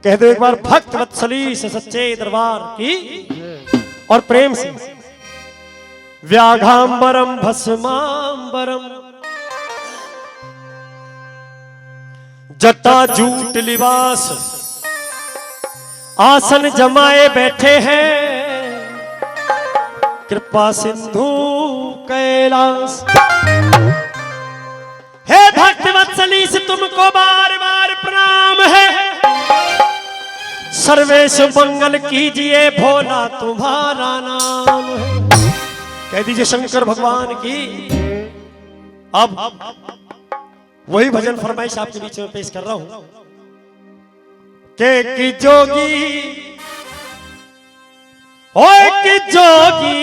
कह दो एक बार भक्त वत्सली से सच्चे दरबार की और प्रेम से। व्याघांबरम भस्मांबरम जटा जूट लिबास आसन जमाए बैठे हैं कृपा सिंधु कैलाश। हे भक्त वत्सली से तुमको बार बार प्रणाम है। सर्वेश मंगल कीजिए भोला तुम्हारा नाम है। कह दीजिए शंकर भगवान की। अब वही भजन फरमाइश आपके बीच में पेश कर रहा हूं कि जोगी ओए कि जोगी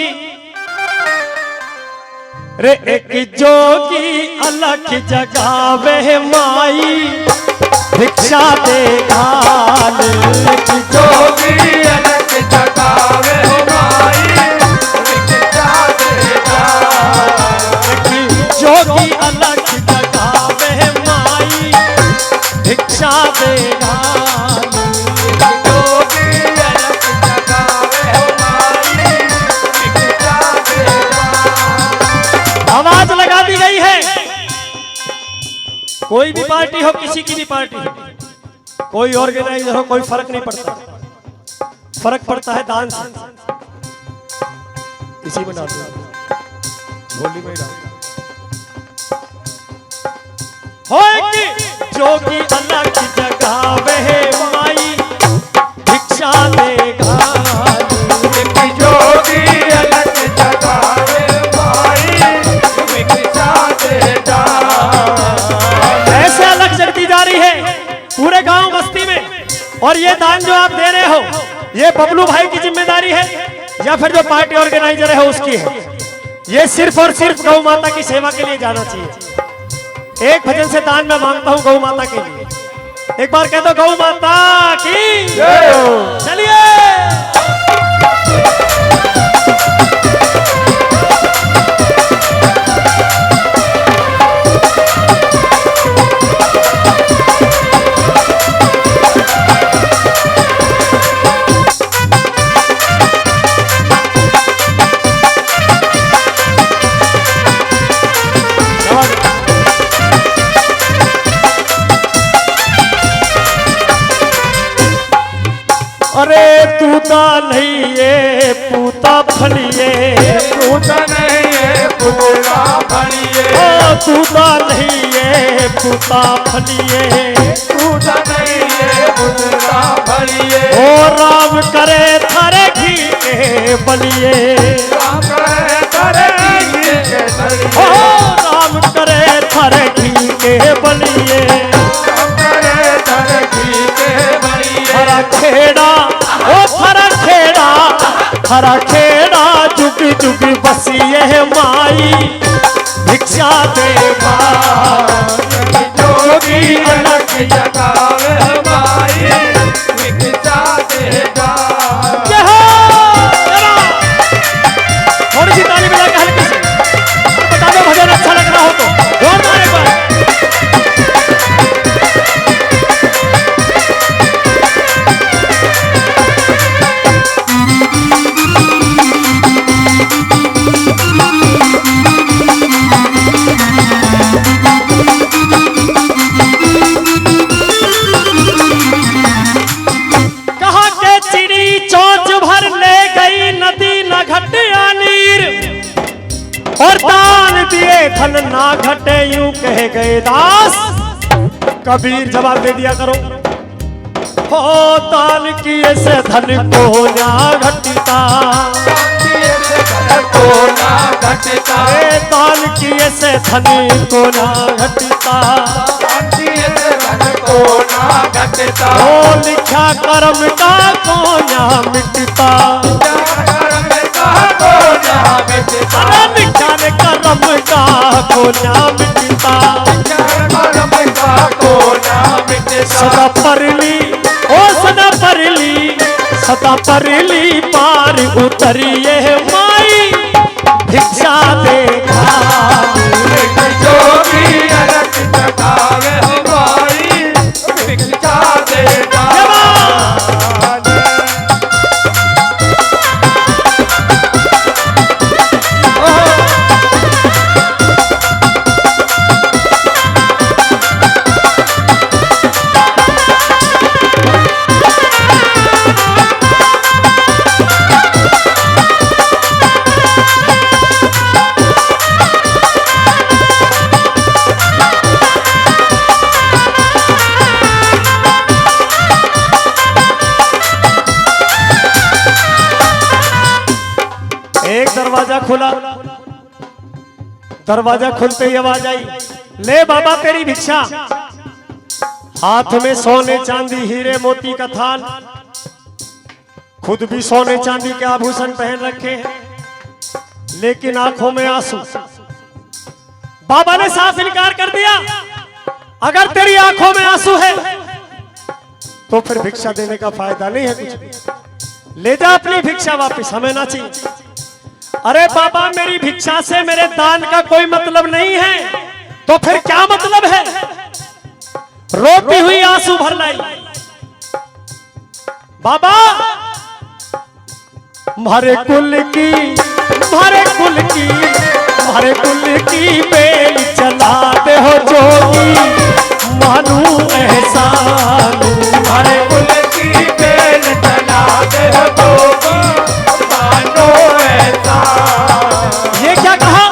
रे एक जोगी अलख जगावे माई भिक्षा दे गाल। एक जोगी अलख जगावे माई भिक्षा दे गाल। एक जोगी अलख जगावे माई भिक्षा दे गाल। आवाज लगा दी गई है। कोई भी पार्टी हो, किसी की भी पार्टी हो, कोई ऑर्गेनाइजर हो, कोई फर्क नहीं पड़ता। फर्क पड़ता है दान से। इसी में डाल दो, होली में डाल दो। जोगी अलग जगावे माई भिक्षा देगा। जोगी अलग जगावे ऐसे अलग जगती जा रही है पूरे गांव बस्ती में। और ये दान जो आप दे रहे हो ये बबलू भाई की जिम्मेदारी है या फिर जो पार्टी ऑर्गेनाइजर है उसकी है। ये सिर्फ और सिर्फ गौ माता की सेवा के लिए जाना चाहिए। एक भजन से दान मैं मांगता हूं गौ माता के लिए। एक बार कह दो गौ माता की जय हो। चलिए अरे तूता नहीं ये पूता फलिए। तूता नहीं ये पूता फलिए। ओ तूता नहीं ये पूता फलिए। तूता नहीं ये पूता फलिए। ओ राम करे थारे घी के बलिए। राम करे थारे घी के बलिए। ओ राम करे थारे घी के बलिए। राम करे थारे घी के बलिए। हरा खेड़ा ओ हरा खेड़ा जुग जुग बसिए माई भिक्षा देगा। जोगी अलग जगावे माई भिक्षा देगा। थोड़ी सी ताली बजा के हल्की से बता दो भजन अच्छा लग रहा हो तो जोरदार एक बार। और दान दिए धन ना घटे यूं कह गए दास। कबीर जवाब दे दिया करो हो दान किए से धन को ना घटता। दान किए से धन को ना घटता। ओ लिखा कर्म का को ना मिटता। लिखा कर्म का को ना मिटता। सदा परली ओ सदा परली पार उतरिए माई भिक्षा देगा। जोगी अलग जगावे माई भिक्षा देगा। खुला। दरवाजा खुलते ही आवाज आई, ले बाबा तेरी भिक्षा। हाथ में सोने चांदी हीरे मोती का थाल, खुद भी सोने चांदी के आभूषण पहन रखे हैं, लेकिन आंखों में आंसू। बाबा ने साफ इनकार कर दिया, अगर तेरी आंखों में आंसू है तो फिर भिक्षा देने का फायदा नहीं है कुछ भी। ले जा अपनी भिक्षा वापस, हमें ना चाहिए। अरे बाबा मेरी भिक्षा से मेरे दान का कोई मतलब नहीं है, तो फिर क्या मतलब है? रोती हुई आंसू भर लाई। बाबा मारे कुल की बेल चला दे हो जोगी, मानू एहसान। हमारे कुल की बेल चला दे हो जोगी, मानो एहसान। ये क्या कहा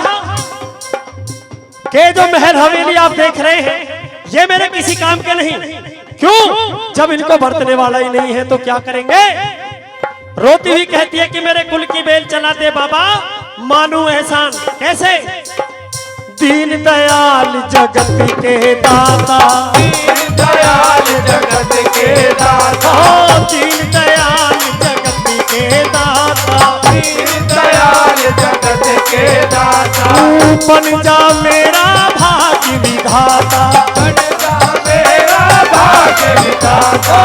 कि जो महल हवेली आप देख रहे हैं ये मेरे किसी काम के नहीं। क्यों? जब इनको बरतने वाला ही नहीं है तो क्या करेंगे? रोती हुई कहती है कि मेरे कुल की बेल चला दे बाबा, मानू एहसान। कैसे? दीन दयाल जगत के दाता, दीन दयाल जगत के दाता, दीन दयाल जगत के दाता, दीन दयाल जगत के दाता। बन जा मेरा भाग्य विधाता, बन जा मेरा भाग्य विधाता,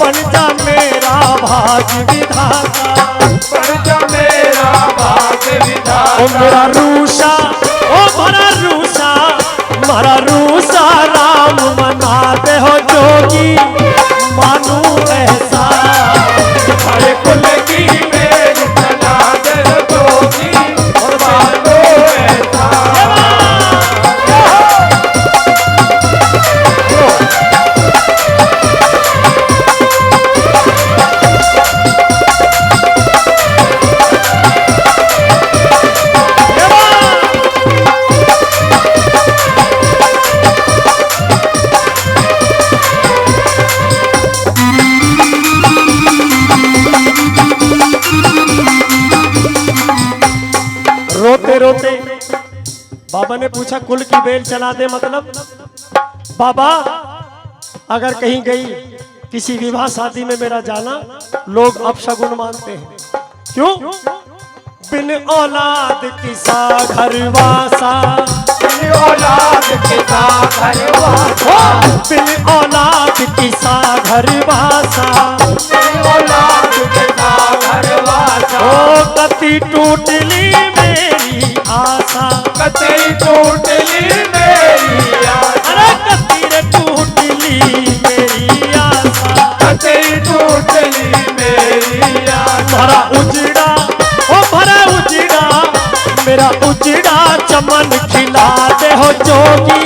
बन जा मेरा भाग्य विधाता। बन जा मेरा भाग्य विधाता। ओ मेरा रूसा, ओ मारा रूसा राम मनाते हो जोगी, मानू एहसान। हमारे कुल की बेल चला दे जोगी, मानो एहसान। रोते रोते बाबा ने पूछा कुल की बेल चला दे मतलब? बाबा अगर कहीं गई किसी विवाह शादी में मेरा जाना लोग अपशगुन मानते हैं। क्यों? बिन औलाद किसा घरवासा, बिन औलाद किसा घरवासा, बिन औलाद किसा घरवासा, बिन औलाद किसा घरवासा। ओ कति टूटली मेरी आशा, कतई टूटली मेरी आशा, अरे कति रे टूटली मेरी आशा। कतई टूटली मेरी आशा। भरा उजड़ा, ओ भरा उजड़ा, मेरा उजड़ा चमन खिला दे हो जोगी,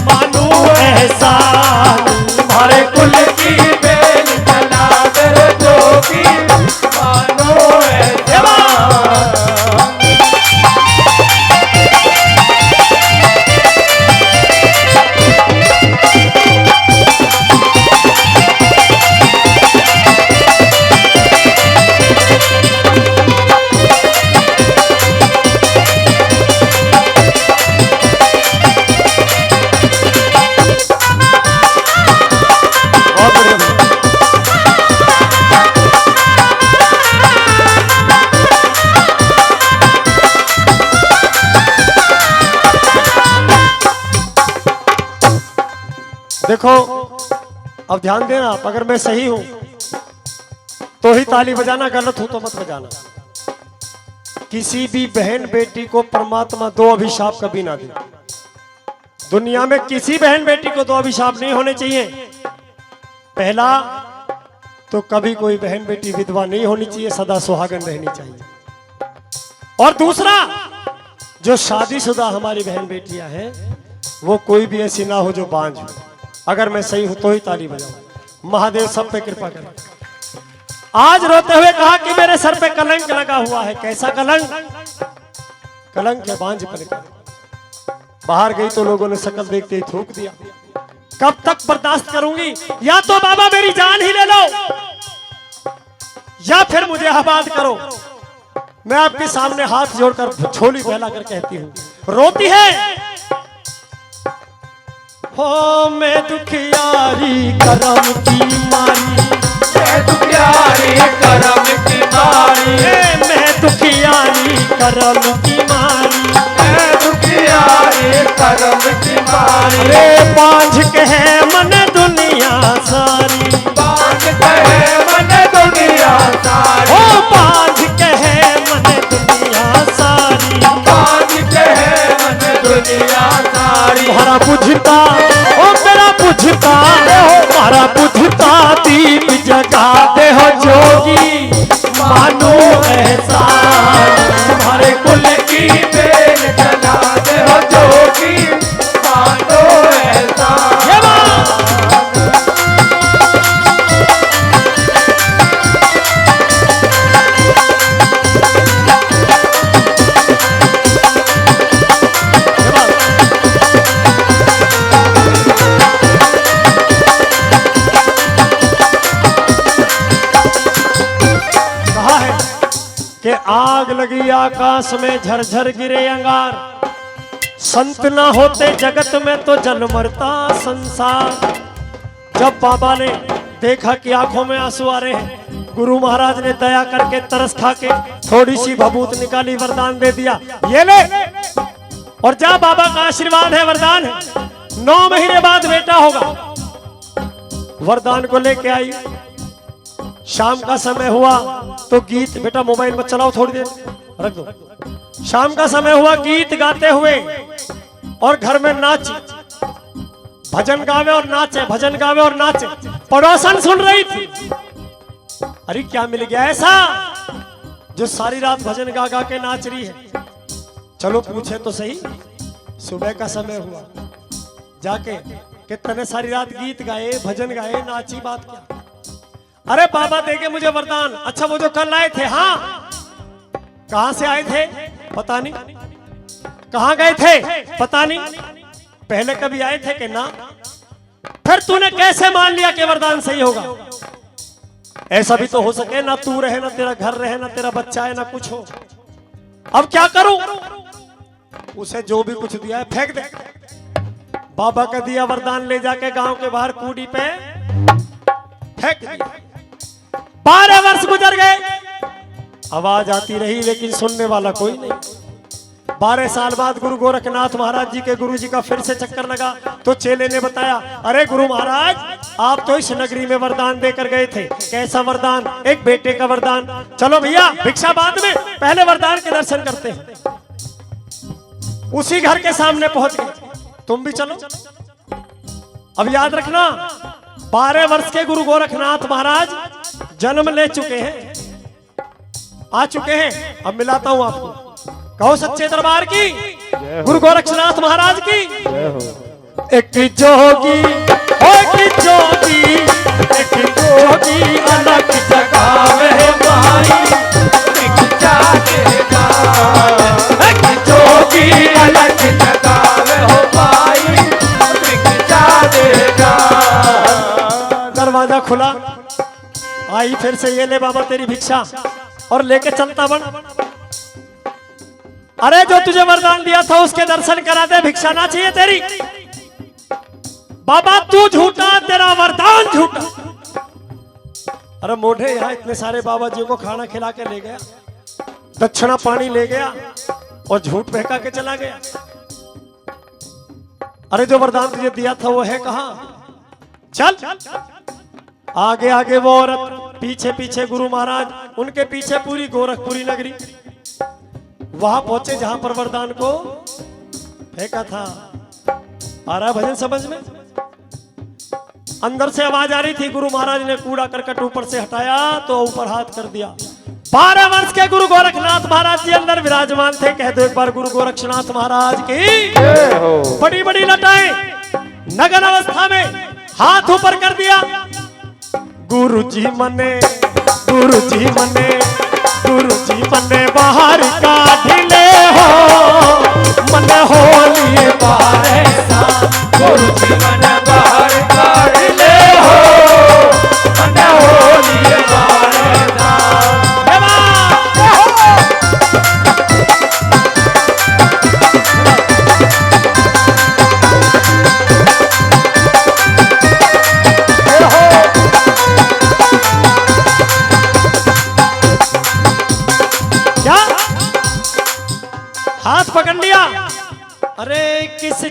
मानू एहसान। हमारे कुल की बेल चला दे जोगी, मानो एहसान। बहुत बढ़िया। देखो अब ध्यान देना आप, अगर मैं सही हूं तो ही ताली बजाना, गलत हूं तो मत बजाना। किसी भी बहन बेटी को परमात्मा दो अभिशाप कभी ना दे। दुनिया में किसी बहन बेटी को दो अभिशाप नहीं होने चाहिए। पहला तो कभी कोई बहन बेटी विधवा नहीं होनी चाहिए, सदा सुहागन रहनी चाहिए। और दूसरा, जो शादीशुदा हमारी बहन बेटियां हैं वो कोई भी ऐसी ना हो जो बांझ हो। अगर मैं सही हूं तो ही ताली बजाऊं। महादेव सब पे कृपा करें। आज रोते हुए कहा कि मेरे सर पे कलंक लगा हुआ है। कैसा कलंक? कलंक है बांझपन का। बाहर गई तो लोगों ने शकल देखते ही थूक दिया। कब तक बर्दाश्त करूंगी? या तो बाबा मेरी जान ही ले लो या फिर मुझे आबाद करो। मैं आपके सामने हाथ जोड़कर झोली फैलाकर कहती हूँ, रोती है हो मैं दुखियारी करम की मारी, मैं दुखियारी करम की मारी, मैं दुखियारी करम की मारी, मैं दुखियारी करम की मारी। रे बांझ के है मन दुनिया सारी, बांझ कहे मन दुनिया सारी, ओ बांझ के है मन दुनिया सारी, बांझ कहे मन दुनिया सारी। तुम्हारा बुझता ओ मेरा बुझता तुम्हारा बुझता दीप जगाते हो जोगी, मानो ऐसा तुम्हारे कुल की बेल जलाते हो जोगी, मानो ऐसा। ये बात कि आग लगी आकाश में झरझर गिरे अंगार, संत ना होते जगत में तो जल मरता संसार। जब बाबा ने देखा कि आंखों में आंसू आ रहे हैं, गुरु महाराज ने दया करके तरस खा के थोड़ी सी भभूत निकाली, वरदान दे दिया, ये ले और जा, बाबा का आशीर्वाद है, वरदान है, 9 महीने बाद बेटा होगा। वरदान को लेके आई, शाम का समय हुआ तो गीत, बेटा मोबाइल मत चलाओ थोड़ी देर, रख दो। शाम का समय हुआ, गीत गाते हुए और घर में नाच, भजन गावे और नाचे, भजन गावे और नाचे, पड़ोसन सुन रही थी। अरे क्या मिल गया ऐसा जो सारी रात भजन गा गा के नाच रही है? चलो पूछे तो सही। सुबह का समय हुआ, जाके कितने सारी रात गीत गाए, भजन गाए, नाची, बात क्या? अरे बाबा देंगे मुझे वरदान। अच्छा वो जो कल आए थे, हाँ, कहां से आए थे पता नहीं, कहां गए थे पता नहीं, पहले कभी आए थे कि ना? फिर तूने कैसे मान लिया कि वरदान सही होगा? ऐसा भी तो हो सके ना तू रहे, ना तेरा घर रहे, ना तेरा बच्चा है, ना कुछ हो। अब क्या करूं? उसे जो भी कुछ दिया है फेंक दे। बाबा का दिया वरदान ले जाके गांव के बाहर कूड़ी पे फेंक दिया। 12 वर्ष गुजर गए, आवाज आती रही लेकिन सुनने वाला कोई नहीं। 12 साल बाद गुरु गोरखनाथ महाराज जी के गुरु जी का फिर से चक्कर लगा तो चेले ने बताया, अरे गुरु महाराज आप तो इस नगरी में वरदान देकर गए थे। कैसा वरदान? एक बेटे का वरदान। चलो भैया भिक्षा बाद में, पहले वरदान के दर्शन करते हैं। उसी घर के सामने पहुंच गए, तुम भी चलो। अब याद रखना 12 वर्ष के गुरु गोरखनाथ महाराज जन्म ले चुके हैं, आ चुके हैं। अब मिलाता हूं आपको, कहो सच्चे दरबार की, गुरु गोरखनाथ महाराज की। एक जोगी, एक जोगी, एक जोगी अलग जगावे माई, भिक्षा देगा, एक जोगी अलग जगावे हो पाई, भिक्षा देगा। दरवाजा खुला, आई फिर से, ये ले बाबा तेरी भिक्षा, और लेके चलता बन। अरे जो तुझे वरदान दिया था उसके दर्शन करा दे, भिक्षा ना चाहिए तेरी। बाबा तू झूठा, तेरा वरदान झूठा। अरे मोढ़े, यहाँ इतने सारे बाबा जी को खाना खिला के ले गया, दक्षिणा पानी ले गया और झूठ बहका के चला गया। अरे जो वरदान तुझे दिया था वो है कहां? चल। आगे आगे वो औरत, पीछे पीछे गुरु महाराज, उनके पीछे पूरी गोरखपुरी नगरी। वहां पहुंचे जहां पर वरदान को फेंका था। आ रहा भजन समझ में? अंदर से आवाज आ रही थी, गुरु महाराज ने कूड़ा करकट ऊपर से हटाया तो ऊपर हाथ कर दिया। 12 वर्ष के गुरु गोरखनाथ महाराज जी अंदर विराजमान थे। कह दो एक बार गुरु गोरखनाथ महाराज की। बड़ी बड़ी लटाएं, नगन अवस्था में हाथ ऊपर कर दिया। गुरु जी मने, गुरु जी मने, गुरु जी मने बाहर का ढिले हो, मन होली बारे सा। गुरु जी मन बाहर काढ़ ले हो, मन होली बारे सा।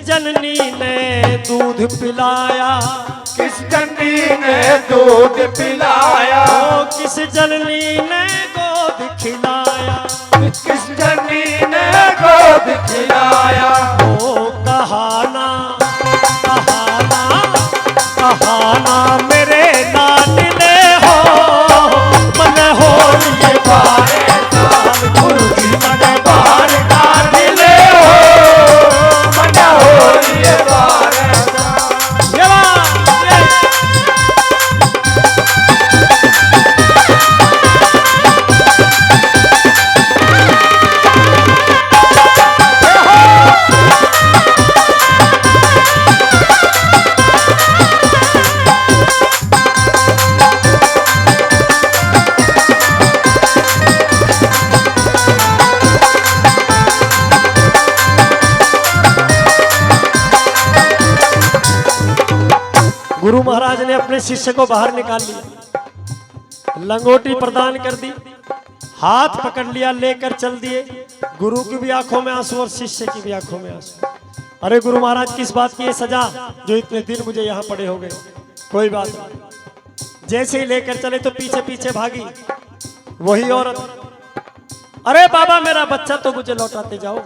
जननी ने दूध पिलाया, किस जननी ने दूध पिलाया, ओ किस जननी ने गोद खिलाया, किस जननी ने गोद खिलाया, ओ कहाना कहाना कहाना मेरे लाडले हो, मन हो ये बारे साल गुरुजी मन बार लाडले हो, मन हो ये बार ये बात, ये। गुरु महाराज ने अपने शिष्य को बाहर निकाल लिया, लंगोटी प्रदान कर दी, हाथ पकड़ लिया, लेकर चल दिए। गुरु की भी आंखों में आंसू और शिष्य की भी आंखों में आंसू। अरे गुरु महाराज किस बात की ये सजा जो इतने दिन मुझे यहाँ पड़े हो गए? कोई बात नहीं। जैसे ही लेकर चले तो पीछे पीछे भागी वही औरत, अरे बाबा मेरा बच्चा तो मुझे लौटाते जाओ।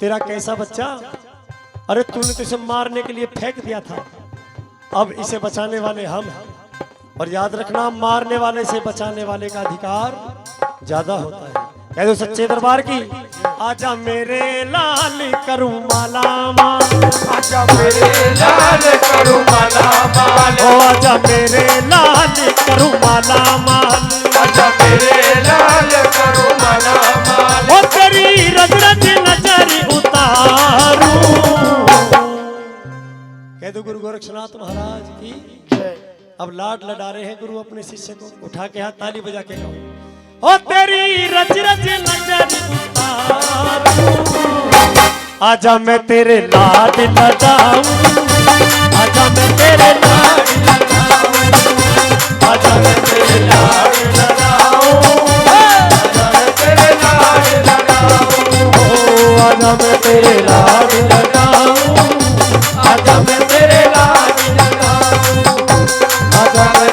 तेरा कैसा बच्चा? अरे तूने तो इसे मारने के लिए फेंक दिया था, अब इसे बचाने वाले हम हैं। और याद रखना, मारने वाले से बचाने वाले का अधिकार ज्यादा होता है। कह दो सच्चे दरबार की, आजा मेरे लाल करूं माला माल, आजा मेरे लाल करूं माला माल, ओ आजा मेरे लाल करूं माला माल, आजा मेरे लाल करूं माला माल, ओ तेरी रज रज नजर उतारूं। कह दो गुरु गोरक्षनाथ महाराज की। अब लाड लड़ा रहे हैं गुरु अपने शिष्य को, उठा के हाथ ताली बजा के कहो, ओ तेरी रज रज नजर उतारूं, आजा मैं तेरे लाड लगाऊं, आजा मैं तेरे लाड लगाऊं, आजा मैं तेरे लाड लगाऊं, आजा मैं तेरे लाड लगाऊं, ओ आजा मैं तेरे लाड लगाऊं, आजा मैं तेरे लाड लगाऊं, आजा मैं